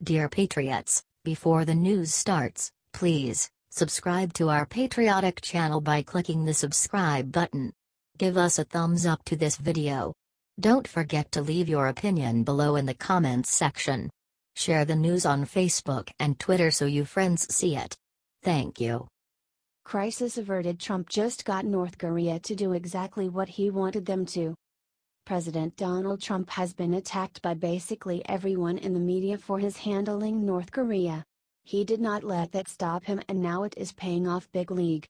Dear Patriots, before the news starts, please subscribe to our patriotic channel by clicking the subscribe button. Give us a thumbs up to this video. Don't forget to leave your opinion below in the comments section. Share the news on Facebook and Twitter so you friends see it. Thank you. Crisis averted. Trump just got North Korea to do exactly what he wanted them to. President Donald Trump has been attacked by basically everyone in the media for his handling North Korea. He did not let that stop him, and now it is paying off big league.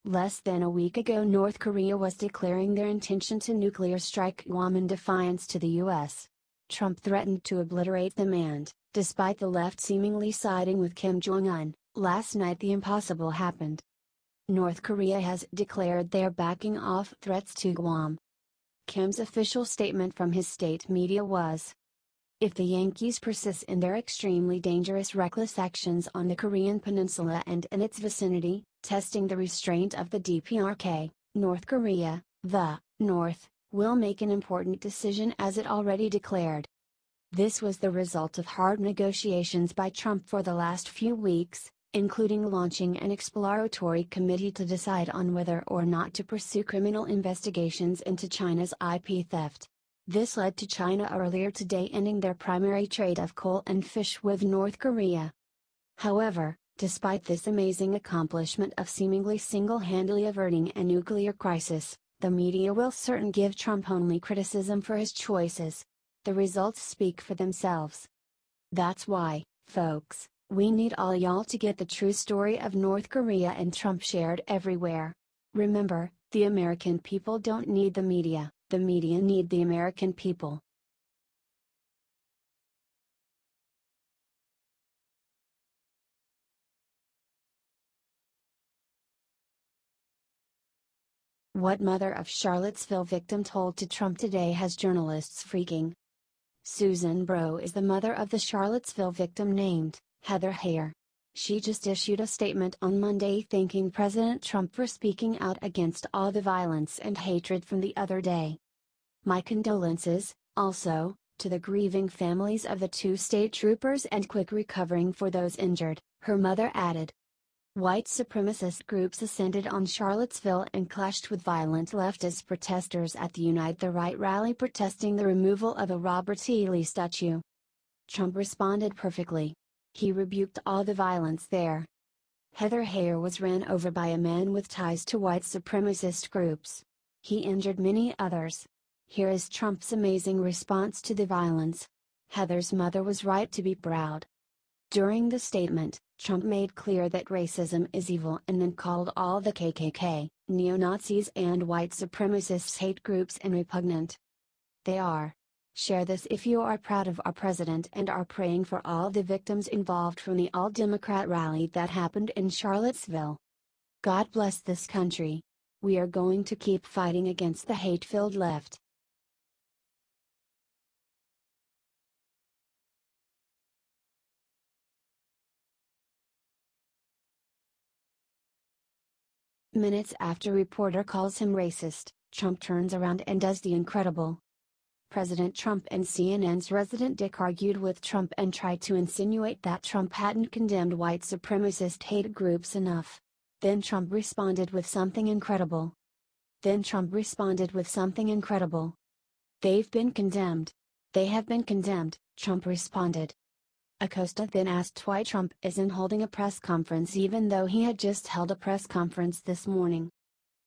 Less than a week ago, North Korea was declaring their intention to nuclear strike Guam in defiance to the U.S. Trump threatened to obliterate them, and, despite the left seemingly siding with Kim Jong Un, last night the impossible happened. North Korea has declared they are backing off threats to Guam. Kim's official statement from his state media was, "If the Yankees persist in their extremely dangerous reckless actions on the Korean Peninsula and in its vicinity, testing the restraint of the DPRK, North Korea, the North, will make an important decision as it already declared." This was the result of hard negotiations by Trump for the last few weeks, including launching an exploratory committee to decide on whether or not to pursue criminal investigations into China's IP theft. This led to China earlier today ending their primary trade of coal and fish with North Korea. However, despite this amazing accomplishment of seemingly single-handedly averting a nuclear crisis, the media will certainly give Trump only criticism for his choices. The results speak for themselves. That's why, folks, we need all y'all to get the true story of North Korea and Trump shared everywhere. Remember, the American people don't need the media need the American people. What mother of Charlottesville victim told to Trump today has journalists freaking. Susan Bro is the mother of the Charlottesville victim named Heather Heyer. She just issued a statement on Monday thanking President Trump for speaking out against all the violence and hatred from the other day. "My condolences, also, to the grieving families of the two state troopers and quick recovering for those injured," her mother added. White supremacist groups ascended on Charlottesville and clashed with violent leftist protesters at the Unite the Right rally protesting the removal of a Robert E. Lee statue. Trump responded perfectly. He rebuked all the violence there. Heather Heyer was ran over by a man with ties to white supremacist groups. He injured many others. Here is Trump's amazing response to the violence. Heather's mother was right to be proud. During the statement, Trump made clear that racism is evil and then called all the KKK, neo-Nazis and white supremacists hate groups and repugnant. They are. Share this if you are proud of our president and are praying for all the victims involved from the all-Democrat rally that happened in Charlottesville. God bless this country. We are going to keep fighting against the hate-filled left. Minutes after reporter calls him racist, Trump turns around and does the incredible. President Trump and CNN's resident Dick argued with Trump and tried to insinuate that Trump hadn't condemned white supremacist hate groups enough. Then Trump responded with something incredible. They've been condemned. They have been condemned, Trump responded. Acosta then asked why Trump isn't holding a press conference even though he had just held a press conference this morning.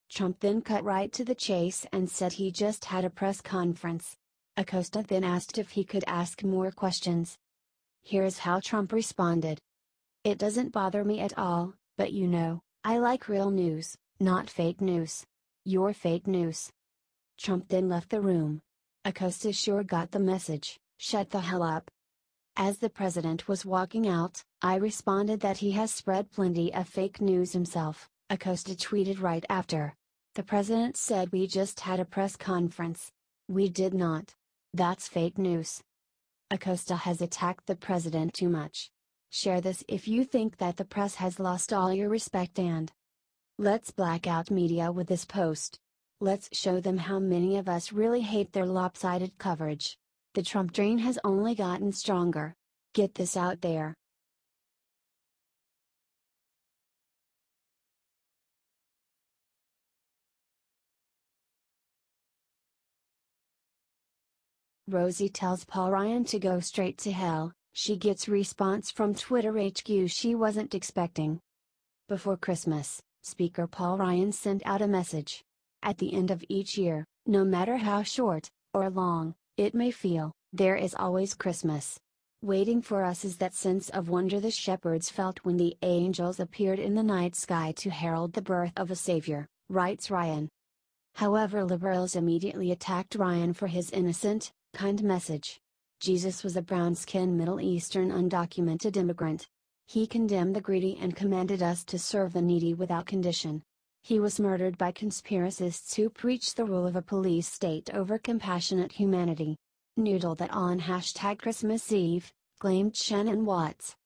Trump then cut right to the chase and said he just had a press conference. Acosta then asked if he could ask more questions. Here is how Trump responded. "It doesn't bother me at all, but you know, I like real news, not fake news. You're fake news." Trump then left the room. Acosta sure got the message, "Shut the hell up." As the president was walking out, I responded that he has spread plenty of fake news himself, Acosta tweeted right after. The president said we just had a press conference. We did not. That's fake news. Acosta has attacked the president too much. Share this if you think that the press has lost all your respect and let's black out media with this post. Let's show them how many of us really hate their lopsided coverage. The Trump drain has only gotten stronger. Get this out there. Rosie tells Paul Ryan to go straight to hell. She gets response from Twitter HQ she wasn't expecting. Before Christmas, Speaker Paul Ryan sent out a message. At the end of each year, no matter how short or long it may feel, there is always Christmas. Waiting for us is that sense of wonder the shepherds felt when the angels appeared in the night sky to herald the birth of a savior, writes Ryan. However, liberals immediately attacked Ryan for his innocent, kind message. Jesus was a brown-skinned Middle Eastern undocumented immigrant. He condemned the greedy and commanded us to serve the needy without condition. He was murdered by conspiracists who preach the rule of a police state over compassionate humanity. Noodle that on #Christmas Eve, claimed Shannon Watts.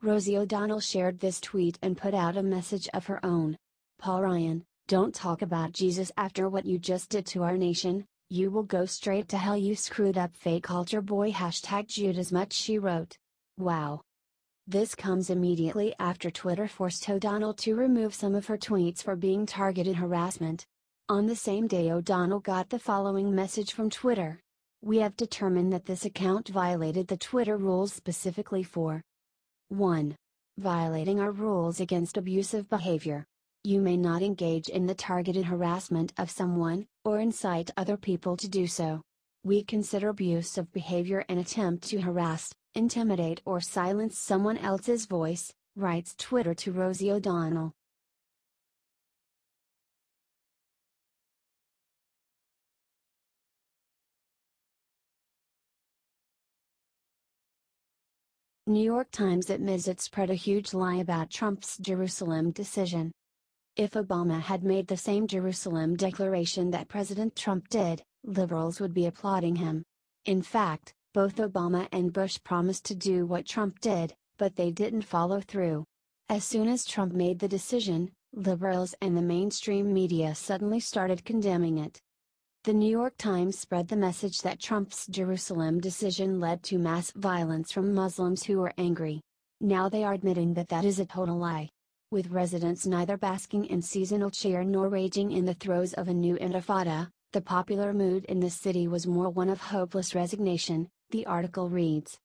Rosie O'Donnell shared this tweet and put out a message of her own. Paul Ryan, don't talk about Jesus after what you just did to our nation. You will go straight to hell, you screwed up fake altar boy. #Judas much, she wrote. Wow. This comes immediately after Twitter forced O'Donnell to remove some of her tweets for being targeted harassment. On the same day, O'Donnell got the following message from Twitter. We have determined that this account violated the Twitter rules specifically for 1. Violating our rules against abusive behavior. You may not engage in the targeted harassment of someone, or incite other people to do so. We consider abusive behavior an attempt to harass, intimidate or silence someone else's voice, writes Twitter to Rosie O'Donnell. New York Times admits it spread a huge lie about Trump's Jerusalem decision. If Obama had made the same Jerusalem declaration that President Trump did, liberals would be applauding him. In fact, both Obama and Bush promised to do what Trump did, but they didn't follow through. As soon as Trump made the decision, liberals and the mainstream media suddenly started condemning it. The New York Times spread the message that Trump's Jerusalem decision led to mass violence from Muslims who were angry. Now they are admitting that that is a total lie. With residents neither basking in seasonal cheer nor raging in the throes of a new intifada, the popular mood in the city was more one of hopeless resignation, the article reads.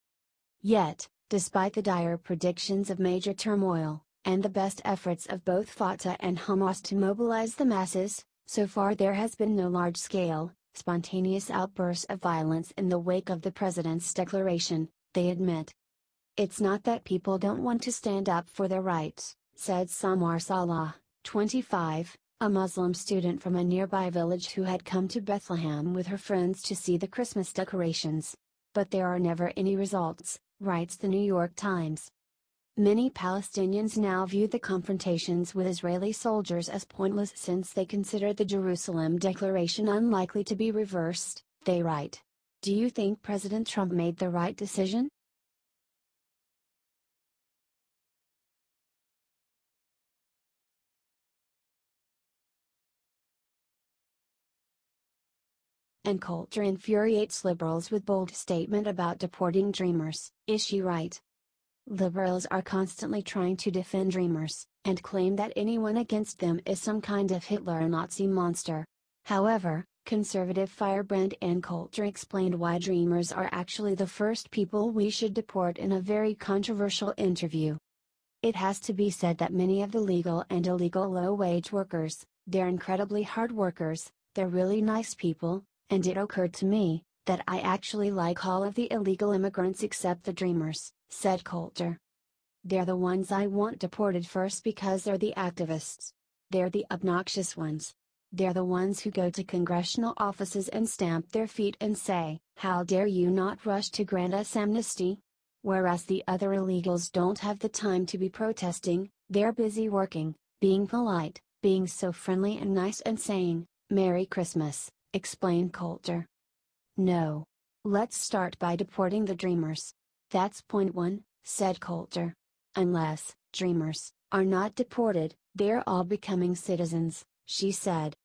Yet, despite the dire predictions of major turmoil, and the best efforts of both Fatah and Hamas to mobilize the masses, so far there has been no large-scale, spontaneous outburst of violence in the wake of the president's declaration, they admit. It's not that people don't want to stand up for their rights, said Samar Salah, 25, a Muslim student from a nearby village who had come to Bethlehem with her friends to see the Christmas decorations. But there are never any results, writes the New York Times. Many Palestinians now view the confrontations with Israeli soldiers as pointless since they consider the Jerusalem Declaration unlikely to be reversed, they write. Do you think President Trump made the right decision? And culture infuriates liberals with bold statement about deporting dreamers, is she right? Liberals are constantly trying to defend dreamers, and claim that anyone against them is some kind of Hitler or Nazi monster. However, conservative firebrand and culture explained why dreamers are actually the first people we should deport in a very controversial interview. It has to be said that many of the legal and illegal low-wage workers, they're incredibly hard workers, they're really nice people, and it occurred to me, that I actually like all of the illegal immigrants except the dreamers, said Coulter. They're the ones I want deported first because they're the activists. They're the obnoxious ones. They're the ones who go to congressional offices and stamp their feet and say, "How dare you not rush to grant us amnesty?" Whereas the other illegals don't have the time to be protesting, they're busy working, being polite, being so friendly and nice and saying, "Merry Christmas," explained Coulter. No. Let's start by deporting the dreamers. That's point one, said Coulter. Unless, dreamers, are not deported, they're all becoming citizens, she said.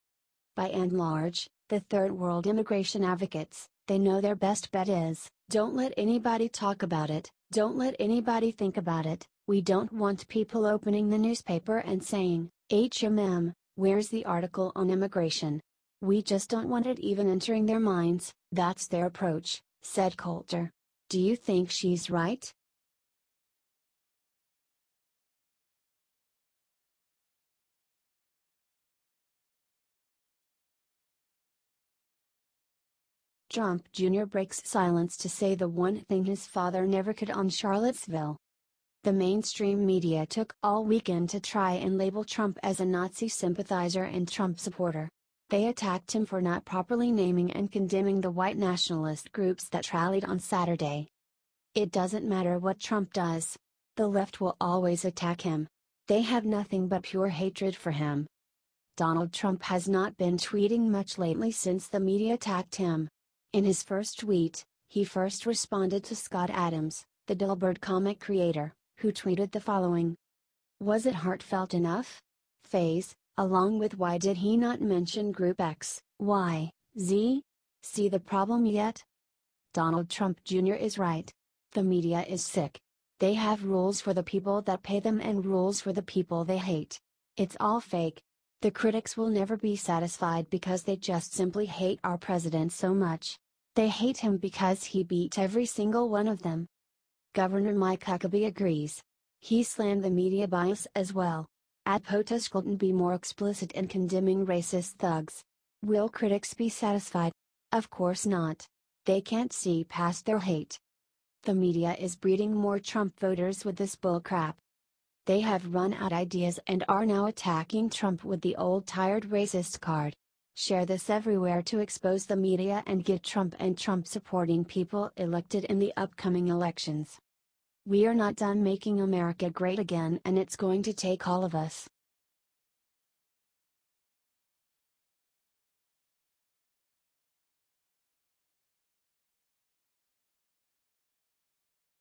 By and large, the third world immigration advocates, they know their best bet is, don't let anybody talk about it, Don't let anybody think about it. We don't want people opening the newspaper and saying, where's the article on immigration? We just don't want it even entering their minds." That's their approach, said Coulter. Do you think she's right? Trump Jr. breaks silence to say the one thing his father never could on Charlottesville. The mainstream media took all weekend to try and label Trump as a Nazi sympathizer and Trump supporter. They attacked him for not properly naming and condemning the white nationalist groups that rallied on Saturday. It doesn't matter what Trump does. The left will always attack him. They have nothing but pure hatred for him. Donald Trump has not been tweeting much lately since the media attacked him. In his first tweet, he first responded to Scott Adams, the Dilbert comic creator, who tweeted the following. Was it heartfelt enough? Phase, along with why did he not mention Group X, Y, Z? See the problem yet? Donald Trump Jr. is right. The media is sick. They have rules for the people that pay them and rules for the people they hate. It's all fake. The critics will never be satisfied because they just simply hate our president so much. They hate him because he beat every single one of them. Governor Mike Huckabee agrees. He slammed the media bias as well. POTUS couldn't be more explicit in condemning racist thugs. Will critics be satisfied? Of course not. They can't see past their hate. The media is breeding more Trump voters with this bullcrap. They have run out ideas and are now attacking Trump with the old tired racist card. Share this everywhere to expose the media and get Trump and Trump supporting people elected in the upcoming elections. We are not done making America great again, and it's going to take all of us.